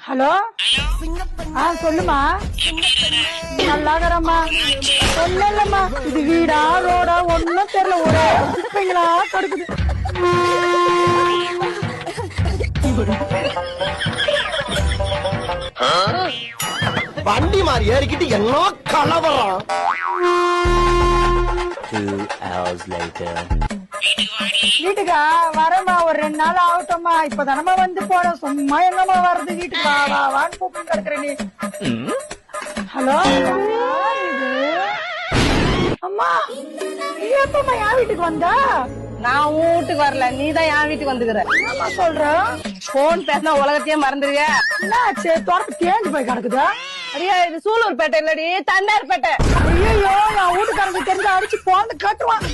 Hello சொல்லுமா. நல்லாகிறம்மா. ஒண்ணும் இல்லம்மா, இது வீடா ரோடா ஒன்னும் தெரியல, ஒரே குப்பைங்களா கிடக்குது. வண்டி மாதிரி ஏறிக்கிட்டு என்ன கலவரம். 2 hours later. வீட்டுக்கா வரமா, ஒரு 2 நாள் ஆகட்டும்மா. இப்பதானமா வந்து போன, சும்மா எங்கம்மா வர்றது? வீட்டுக்கு வா வா வான்னு கூப்பிட்டு கிடக்குற நீ. ஹலோ, இது அம்மா, நீ எப்பமா என் வீட்டுக்கு வந்தா? நான் உன் வீட்டுக்கு வரல, நீதான் என் வீட்டுக்கு வந்துக்கிற. என்னம்மா சொல்ற? போன் பேசினா உலகத்தையே மறந்துடுவிய. என்னாச்சு? தோட்டத்து தேஞ்சு போய் கிடக்குதா? அடியா, இது சூலூர் பேட்டை இல்லடி, தண்டார் பேட்டை. ஐயோ, என் வீட்டுக்காரங்க தெரிஞ்சு அடிச்சு போந்து கட்டுவான்.